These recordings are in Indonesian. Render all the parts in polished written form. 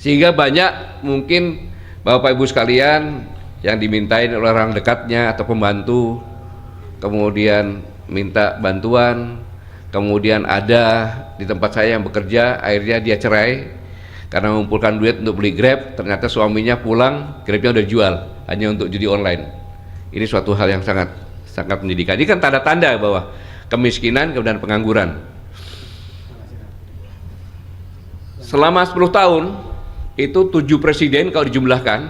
Sehingga banyak mungkin Bapak Ibu sekalian yang dimintain oleh orang dekatnya atau pembantu, kemudian minta bantuan, kemudian ada di tempat saya yang bekerja, akhirnya dia cerai karena mengumpulkan duit untuk beli Grab, ternyata suaminya pulang, Grabnya udah jual hanya untuk judi online. Ini suatu hal yang sangat menyedihkan. Ini kan tanda-tanda bahwa kemiskinan kemudian pengangguran. Selama 10 tahun itu 7 presiden kalau dijumlahkan,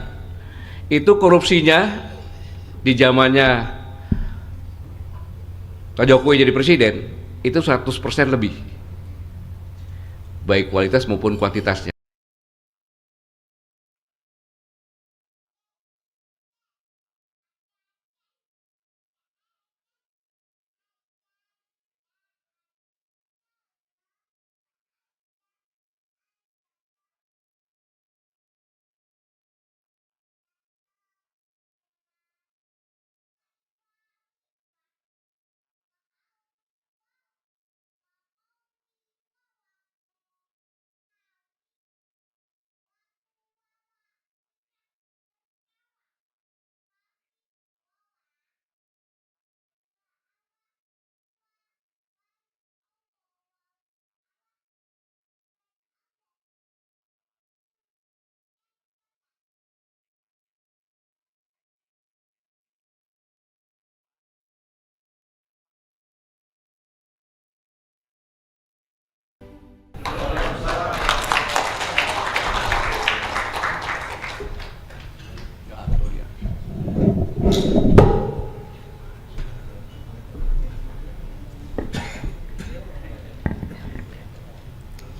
itu korupsinya di zamannya Pak Jokowi jadi presiden itu 100% lebih, baik kualitas maupun kuantitasnya.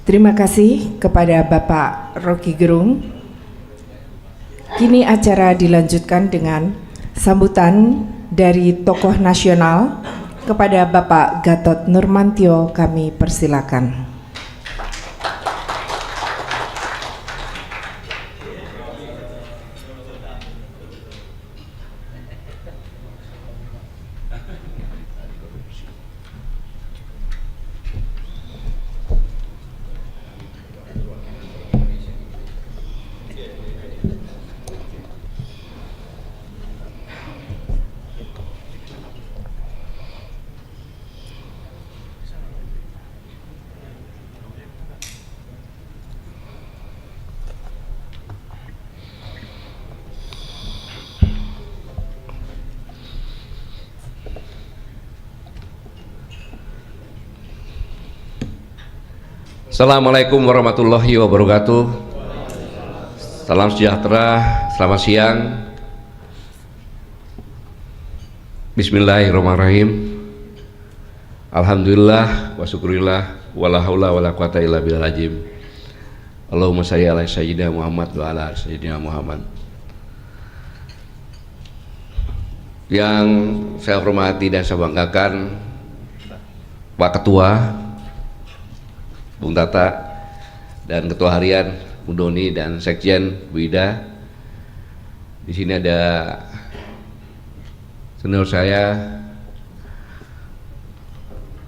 Terima kasih kepada Bapak Rocky Gerung. Kini acara dilanjutkan dengan sambutan dari tokoh nasional kepada Bapak Gatot Nurmantio. Kami persilakan. Assalamualaikum warahmatullahi wabarakatuh. Salam sejahtera, selamat siang. Bismillahirrahmanirrahim. Alhamdulillah wa syukurillah wa la haula wa la quwata illa billahil azim. Allahumma shalli ala sayyidina Muhammad wa ala sayyidina Muhammad. Yang saya hormati dan saya banggakan Pak Ketua Bung Tata dan Ketua Harian Bung Doni dan Sekjen Bu Ida. Di sini ada senior saya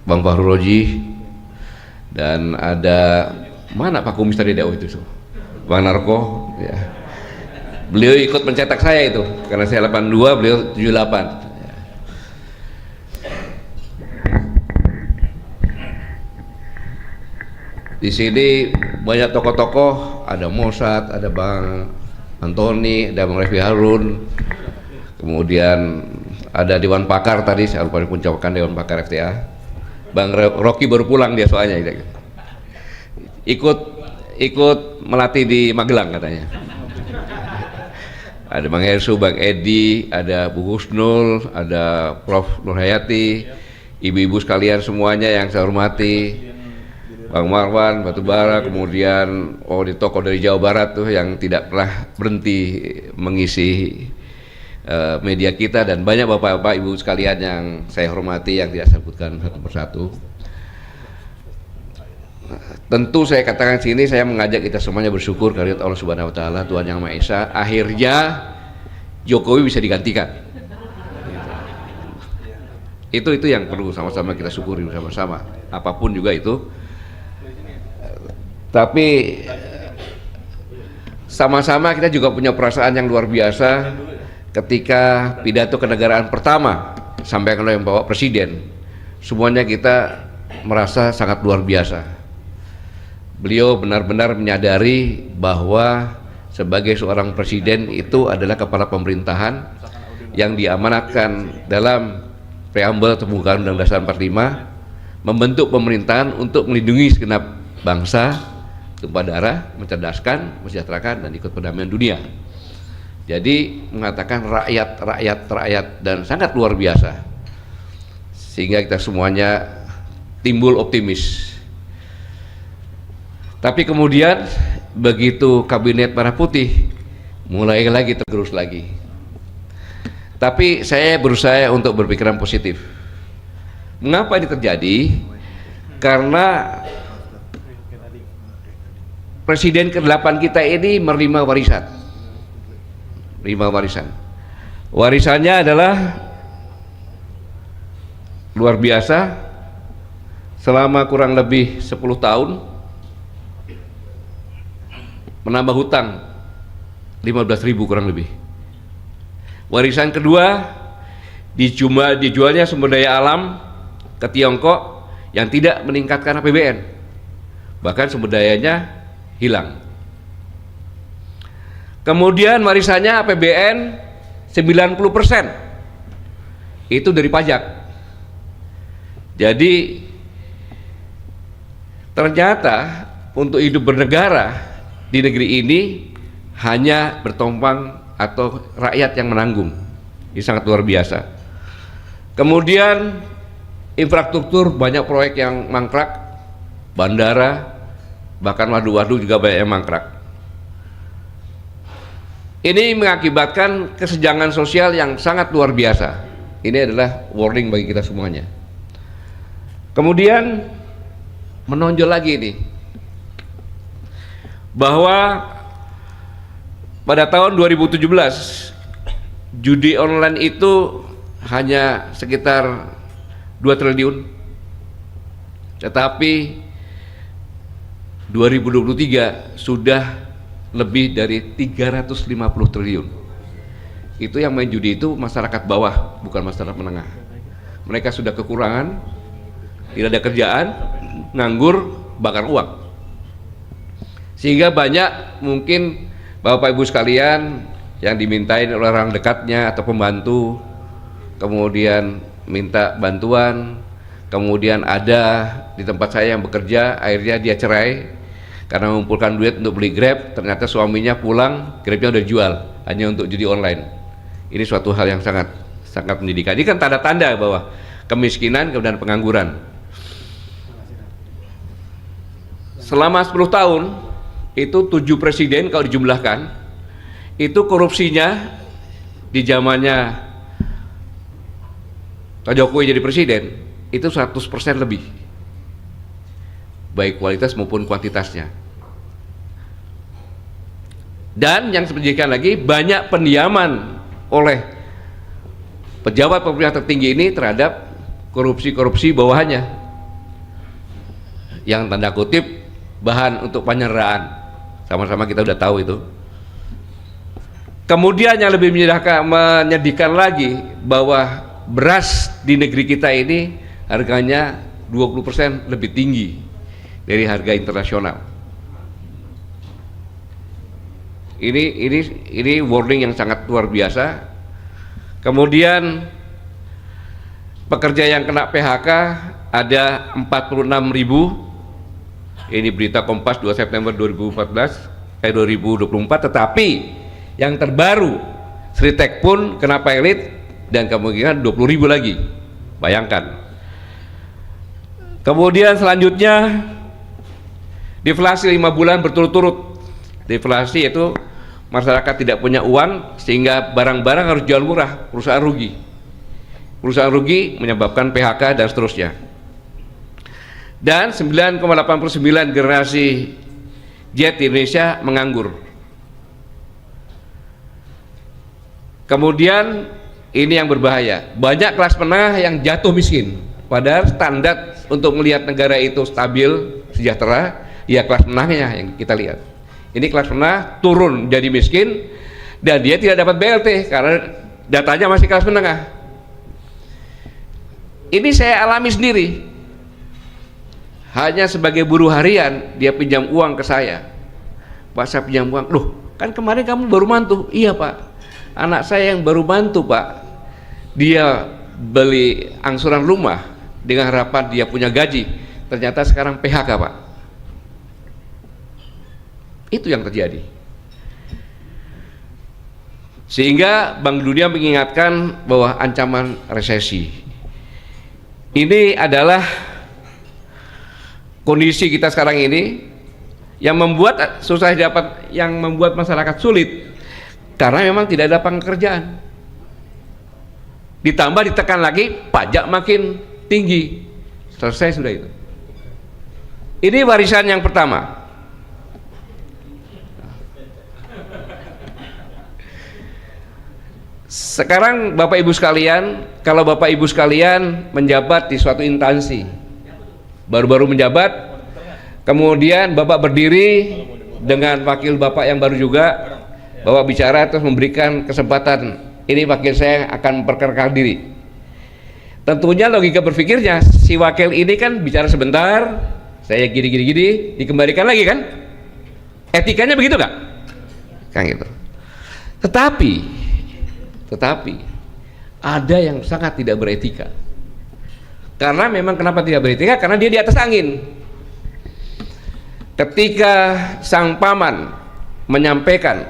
Bang Fahru Roji dan ada mana Pak Kumis tadi itu Bang Narko ya. Beliau ikut mencetak saya itu karena saya 82, beliau 78. Di sini banyak tokoh-tokoh, ada Mossad, ada Bang Antoni, ada Bang Refli Harun, kemudian ada Dewan Pakar tadi, saya lupa mengucapkan Dewan Pakar FTA. Bang Rocky baru pulang dia soalnya, ikut melatih di Magelang katanya. Ada Bang Hersu, Bang Edi, ada Bu Husnul, ada Prof Nurhayati, ibu-ibu sekalian semuanya yang saya hormati. Bang Marwan Batubara, kemudian di tokoh dari Jawa Barat tuh yang tidak pernah berhenti mengisi media kita, dan banyak bapak-bapak ibu sekalian yang saya hormati yang tidak saya sebutkan satu persatu. Tentu saya katakan sini, saya mengajak kita semuanya bersyukur kehadirat Allah Subhanahu Wa Taala, Tuhan Yang Maha Esa. Akhirnya Jokowi bisa digantikan. Itu yang perlu sama-sama kita syukuri bersama-sama. Apapun juga itu. Tapi sama-sama kita juga punya perasaan yang luar biasa ketika pidato kenegaraan pertama sampaikan oleh Bapak Presiden. Semuanya kita merasa sangat luar biasa. Beliau benar-benar menyadari bahwa sebagai seorang presiden itu adalah kepala pemerintahan yang diamanatkan dalam preambel pembukaan Undang-Undang Dasar 45 membentuk pemerintahan untuk melindungi segenap bangsa, tumpah darah, mencerdaskan, mensejahterakan, dan ikut perdamaian dunia. Jadi mengatakan rakyat dan sangat luar biasa, sehingga kita semuanya timbul optimis. Tapi kemudian begitu kabinet merah putih mulai lagi tergerus lagi. Tapi saya berusaha untuk berpikiran positif. Mengapa ini terjadi? Karena Presiden ke-8 kita ini menerima warisan. Warisannya adalah luar biasa. Selama kurang lebih 10 tahun menambah hutang 15.000 kurang lebih. Warisan kedua, dijualnya sumber daya alam ke Tiongkok yang tidak meningkatkan APBN, bahkan sumber dayanya hilang. Kemudian warisannya APBN 90% itu dari pajak. Jadi ternyata untuk hidup bernegara di negeri ini hanya bertompang atau rakyat yang menanggung. Ini sangat luar biasa. Kemudian infrastruktur, banyak proyek yang mangkrak, bandara, bahkan waduk-waduk juga banyak yang mangkrak. Ini mengakibatkan kesenjangan sosial yang sangat luar biasa. Ini adalah warning bagi kita semuanya. Kemudian menonjol lagi ini bahwa pada tahun 2017 judi online itu hanya sekitar 2 triliun, tetapi 2023 sudah lebih dari 350 triliun. Itu yang main judi itu masyarakat bawah, bukan masyarakat menengah. Mereka sudah kekurangan, tidak ada kerjaan, nganggur, bakar uang. Sehingga banyak mungkin Bapak Ibu sekalian yang dimintain oleh orang dekatnya atau pembantu, kemudian minta bantuan, kemudian ada di tempat saya yang bekerja, akhirnya dia cerai karena mengumpulkan duit untuk beli Grab, ternyata suaminya pulang, Grabnya udah dijual hanya untuk judi online. Ini suatu hal yang sangat menyedihkan. Ini kan tanda-tanda bahwa kemiskinan kemudian pengangguran. Selama 10 tahun itu 7 presiden kalau dijumlahkan, itu korupsinya di zamannya Pak Jokowi jadi presiden itu 100% lebih, baik kualitas maupun kuantitasnya. Dan yang menyedihkan lagi, banyak pendiaman oleh pejabat pemerintah tertinggi ini terhadap korupsi bawahannya, yang tanda kutip bahan untuk penyeraan. Sama-sama kita udah tahu itu. Kemudian yang lebih menyedihkan lagi bahwa beras di negeri kita ini harganya 20% lebih tinggi dari harga internasional. Ini warning yang sangat luar biasa. Kemudian pekerja yang kena PHK ada 46.000. Ini berita Kompas 2 September 2024, tetapi yang terbaru Sritek pun kena pilot dan kemungkinan 20.000 lagi. Bayangkan. Kemudian selanjutnya deflasi 5 bulan berturut-turut. Deflasi itu masyarakat tidak punya uang sehingga barang-barang harus jual murah, perusahaan rugi. Perusahaan rugi menyebabkan PHK dan seterusnya. Dan 9,89 generasi Z di Indonesia menganggur. Kemudian ini yang berbahaya, banyak kelas menengah yang jatuh miskin. Padahal standar untuk melihat negara itu stabil, sejahtera, ya kelas menengahnya yang kita lihat. ini kelas menengah turun jadi miskin, dan dia tidak dapat BLT karena datanya masih kelas menengah. Ini saya alami sendiri. Hanya sebagai buruh harian, dia pinjam uang ke saya. Pak, saya pinjam uang. Loh, kan kemarin kamu baru mantu. Iya Pak, anak saya yang baru mantu Pak. Dia beli angsuran rumah dengan harapan dia punya gaji. Ternyata sekarang PHK Pak. Itu yang terjadi. Sehingga Bank Dunia mengingatkan bahwa ancaman resesi ini adalah kondisi kita sekarang ini yang membuat susah dapat, yang membuat masyarakat sulit karena memang tidak ada pekerjaan. Ditambah ditekan lagi, pajak makin tinggi. Selesai sudah itu. Ini warisan yang pertama. Sekarang Bapak Ibu sekalian, kalau Bapak Ibu sekalian menjabat di suatu instansi, baru-baru menjabat, kemudian Bapak berdiri dengan wakil Bapak yang baru juga, Bapak bicara terus memberikan kesempatan, ini wakil saya akan memperkenalkan diri. Tentunya logika berpikirnya, si wakil ini kan bicara sebentar, saya gini, dikembalikan lagi kan? Etikanya begitu nggak? Kan gitu. Tetapi ada yang sangat tidak beretika. Karena memang kenapa tidak beretika? Karena dia di atas angin. Ketika sang paman menyampaikan,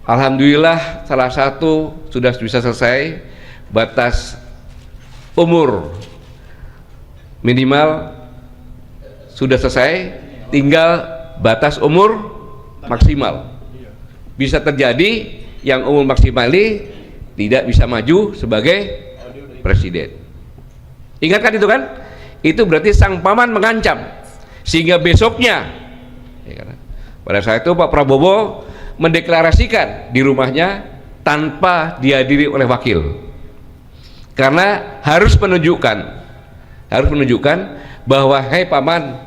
alhamdulillah salah satu sudah bisa selesai, batas umur minimal sudah selesai, tinggal batas umur maksimal. Bisa terjadi yang umur maksimal ini tidak bisa maju sebagai presiden. Ingatkan itu kan? Itu berarti sang paman mengancam, sehingga besoknya pada saat itu Pak Prabowo mendeklarasikan di rumahnya tanpa dihadiri oleh wakil, karena harus menunjukkan bahwa hei paman,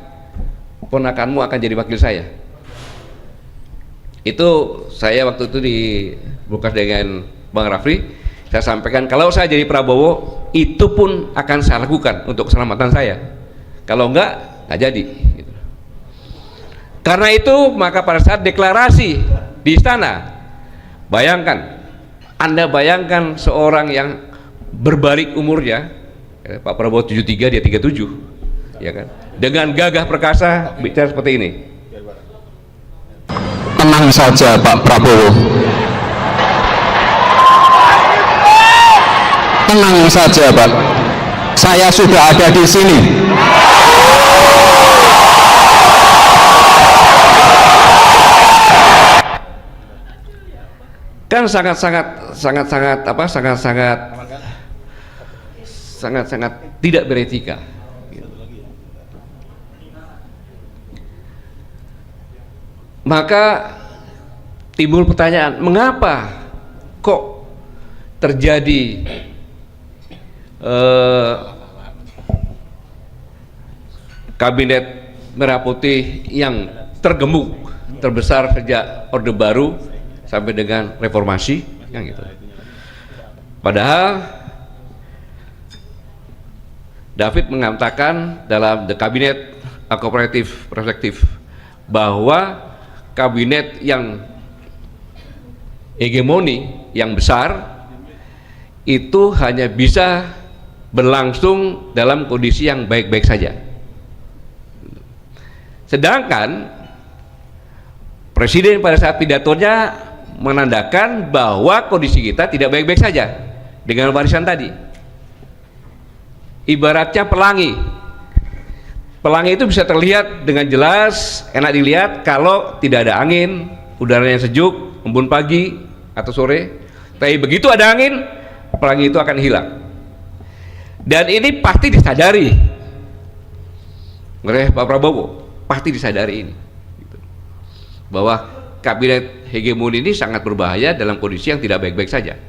ponakanmu akan jadi wakil saya. Itu saya waktu itu di bukas dengan Bang Rafli, saya sampaikan kalau saya jadi Prabowo itu pun akan saya lakukan untuk keselamatan saya. Kalau enggak jadi. Gitu. Karena itu maka pada saat deklarasi di istana, Anda bayangkan seorang yang berbalik umurnya, Pak Prabowo 73 dia 37, ya kan? Dengan gagah perkasa bicara seperti ini. Tenang saja Pak Prabowo, tenang saja Pak, saya sudah ada di sini. Kan sangat tidak beretika. Maka timbul pertanyaan, mengapa kok terjadi kabinet merah putih yang tergemuk terbesar sejak Orde Baru sampai dengan reformasi, yang gitu. Padahal David mengatakan dalam The Cabinet A Cooperative Perspective bahwa kabinet yang hegemoni, yang besar, itu hanya bisa berlangsung dalam kondisi yang baik-baik saja. Sedangkan Presiden pada saat pidatonya menandakan bahwa kondisi kita tidak baik-baik saja dengan warisan tadi. Ibaratnya pelangi itu bisa terlihat dengan jelas, enak dilihat kalau tidak ada angin, udaranya sejuk, embun pagi atau sore. Tapi begitu ada angin, pelangi itu akan hilang. Dan ini pasti disadari oleh Pak Prabowo, pasti disadari ini, bahwa kabinet hegemoni ini sangat berbahaya dalam kondisi yang tidak baik-baik saja.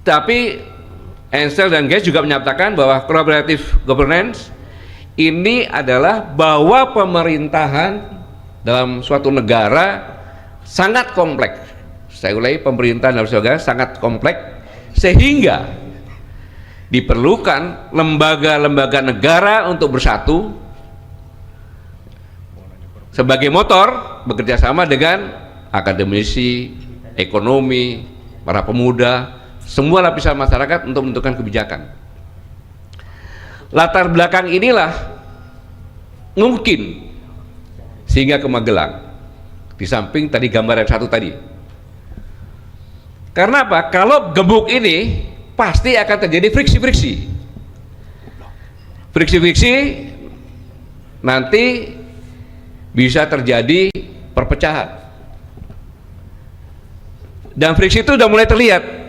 Tapi Ansel dan Guys juga menyatakan bahwa collaborative governance ini adalah bahwa pemerintahan dalam suatu negara sangat kompleks. Saya ulangi, pemerintahan dalam suatu negara sangat kompleks, sehingga diperlukan lembaga-lembaga negara untuk bersatu sebagai motor, bekerja sama dengan akademisi, ekonomi, para pemuda, semua lapisan masyarakat untuk menentukan kebijakan. Latar belakang inilah mungkin sehingga ke Magelang, di samping tadi gambar yang satu tadi. Karena apa? Kalau gebuk ini pasti akan terjadi friksi-friksi. Friksi-friksi nanti bisa terjadi perpecahan. Dan friksi itu sudah mulai terlihat.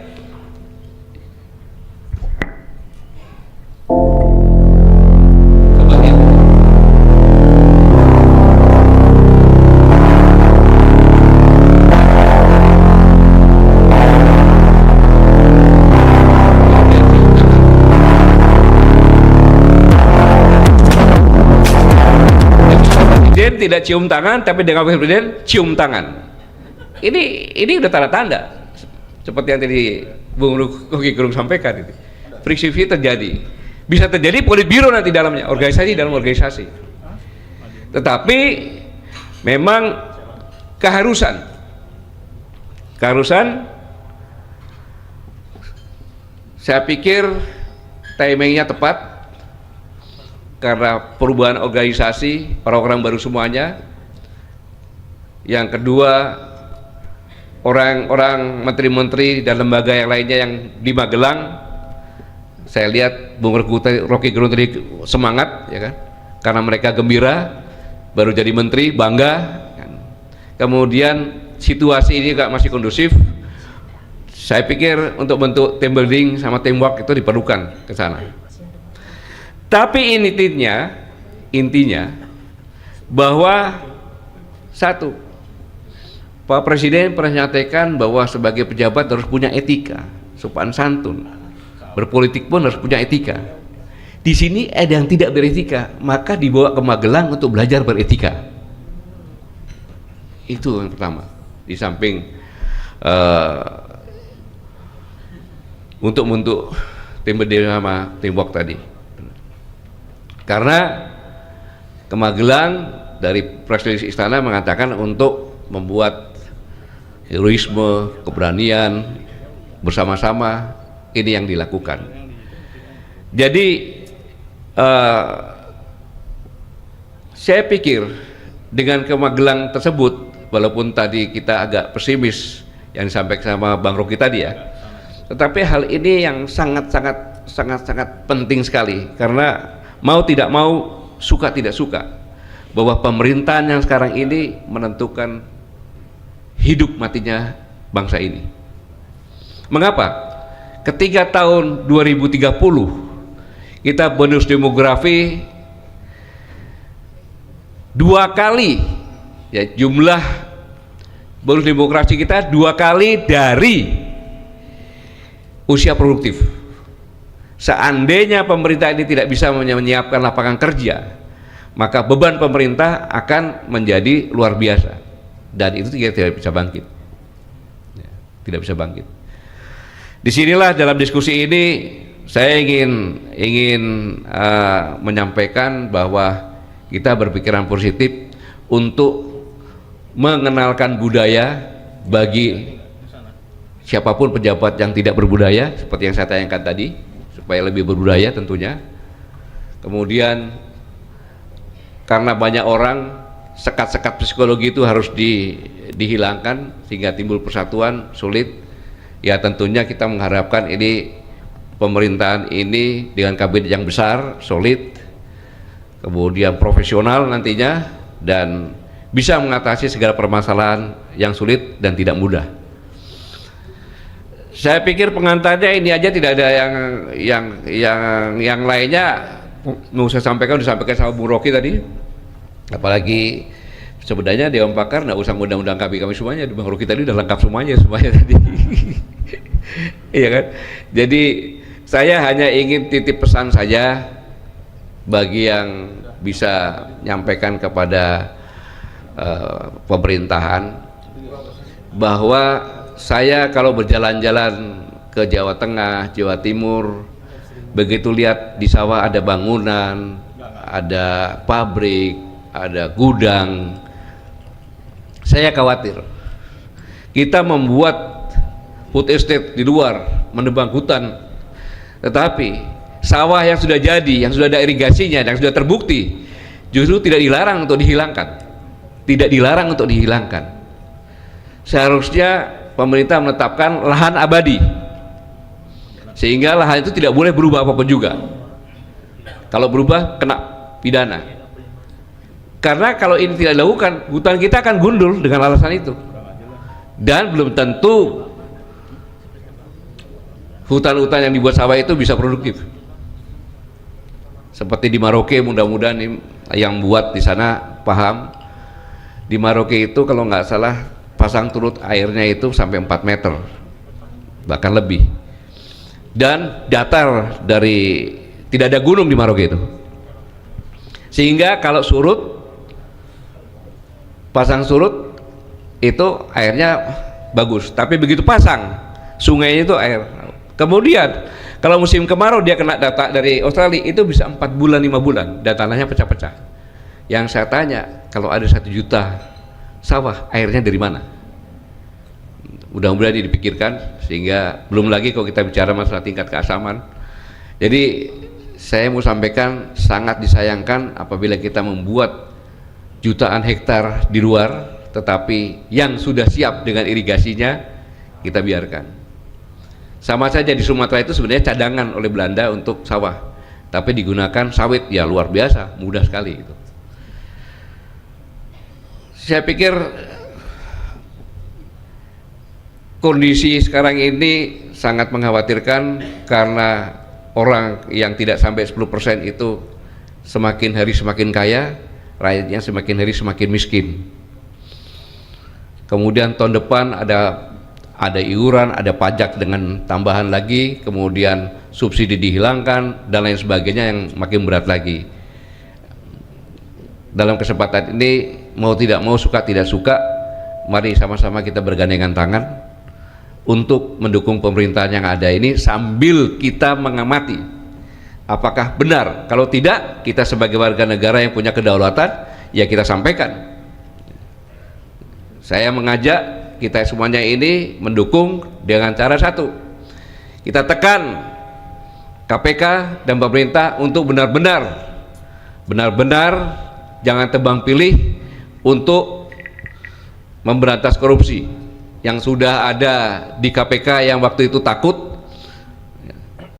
Tidak cium tangan, tapi dengan Wakil Presiden cium tangan. Ini udah tanda-tanda seperti yang tadi Bung Roky Gerung sampaikan. Itu friksi terjadi, bisa terjadi politbiro nanti dalamnya, organisasi dalam organisasi. Tetapi memang keharusan saya pikir timingnya tepat. Karena perubahan organisasi, orang-orang baru semuanya. Yang kedua, orang-orang menteri-menteri dan lembaga yang lainnya yang di Magelang, saya lihat Bung Roky Gerung tadi semangat, ya kan? Karena mereka gembira, baru jadi menteri, bangga. Kan? Kemudian situasi ini juga masih kondusif. Saya pikir untuk bentuk team building sama teamwork itu diperlukan ke sana. Tapi intinya bahwa satu, Pak Presiden pernah nyatakan bahwa sebagai pejabat harus punya etika, sopan santun, berpolitik pun harus punya etika. Di sini ada yang tidak beretika, maka dibawa ke Magelang untuk belajar beretika. Itu yang pertama. Di samping untuk tim berdiri sama teamwork tadi. Karena ke Magelang dari Presiden Istana mengatakan untuk membuat heroisme, keberanian bersama-sama, ini yang dilakukan. Jadi saya pikir dengan ke Magelang tersebut, walaupun tadi kita agak pesimis yang disampaikan sama Bang Roky tadi ya, tetapi hal ini yang sangat penting sekali, karena mau tidak mau, suka tidak suka, bahwa pemerintahan yang sekarang ini menentukan hidup matinya bangsa ini. Mengapa? Ketika tahun 2030 kita bonus demografi 2 kali, ya, jumlah bonus demografi kita 2 kali dari usia produktif. Seandainya pemerintah ini tidak bisa menyiapkan lapangan kerja, maka beban pemerintah akan menjadi luar biasa, dan itu tidak bisa bangkit, ya, tidak bisa bangkit. Disinilah dalam diskusi ini saya ingin menyampaikan bahwa kita berpikiran positif untuk mengenalkan budaya bagi siapapun pejabat yang tidak berbudaya, seperti yang saya tayangkan tadi, supaya lebih berbudaya tentunya. Kemudian karena banyak orang, sekat-sekat psikologi itu harus dihilangkan sehingga timbul persatuan, sulit. Ya tentunya kita mengharapkan ini pemerintahan ini dengan kabinet yang besar, solid, kemudian profesional nantinya, dan bisa mengatasi segala permasalahan yang sulit dan tidak mudah. Saya pikir pengantarnya ini aja, tidak ada yang lainnya. Mau saya sampaikan, disampaikan sama Bung Roky tadi. Apalagi sebenarnya Dewan Pakar nggak usah undang-undang kami semuanya. Bung Roky tadi udah lengkap semuanya tadi. Iya kan? Jadi saya hanya ingin titip pesan saja bagi yang bisa nyampaikan kepada pemerintahan bahwa saya kalau berjalan-jalan ke Jawa Tengah, Jawa Timur, begitu lihat di sawah ada bangunan, ada pabrik, ada gudang, saya khawatir. Kita membuat food estate di luar, menebang hutan, tetapi sawah yang sudah jadi, yang sudah ada irigasinya, yang sudah terbukti, justru tidak dilarang untuk dihilangkan. Tidak dilarang untuk dihilangkan. Seharusnya pemerintah menetapkan lahan abadi, sehingga lahan itu tidak boleh berubah apapun juga. Kalau berubah kena pidana. Karena kalau ini tidak dilakukan, hutan kita akan gundul dengan alasan itu. Dan belum tentu hutan-hutan yang dibuat sawah itu bisa produktif. Seperti di Maroke, mudah-mudahan yang buat di sana paham. Di Maroke itu kalau nggak salah pasang surut airnya itu sampai 4 meter, bahkan lebih. Dan datar dari, tidak ada gunung di Maroke itu. Sehingga kalau surut, pasang surut itu airnya bagus, tapi begitu pasang sungainya itu air. Kemudian kalau musim kemarau dia kena data dari Australia itu bisa 4 bulan 5 bulan dan tanahnya pecah-pecah. Yang saya tanya, kalau ada 1 juta sawah, airnya dari mana? Mudah-mudahan dipikirkan, sehingga belum lagi kalau kita bicara masalah tingkat keasaman. Jadi saya mau sampaikan, sangat disayangkan apabila kita membuat jutaan hektar di luar, tetapi yang sudah siap dengan irigasinya kita biarkan. Sama saja di Sumatera itu sebenarnya cadangan oleh Belanda untuk sawah, tapi digunakan sawit, ya luar biasa, mudah sekali itu. Saya pikir kondisi sekarang ini sangat mengkhawatirkan, karena orang yang tidak sampai 10% itu semakin hari semakin kaya, rakyatnya semakin hari semakin miskin. Kemudian tahun depan ada iuran, ada pajak dengan tambahan lagi, kemudian subsidi dihilangkan dan lain sebagainya yang makin berat lagi. Dalam kesempatan ini, mau tidak mau, suka tidak suka, mari sama-sama kita bergandengan tangan untuk mendukung pemerintahan yang ada ini, sambil kita mengamati apakah benar. Kalau tidak, kita sebagai warga negara yang punya kedaulatan, ya kita sampaikan. Saya mengajak kita semuanya ini mendukung dengan cara satu, kita tekan KPK dan pemerintah untuk benar-benar jangan tebang pilih untuk memberantas korupsi. Yang sudah ada di KPK yang waktu itu takut,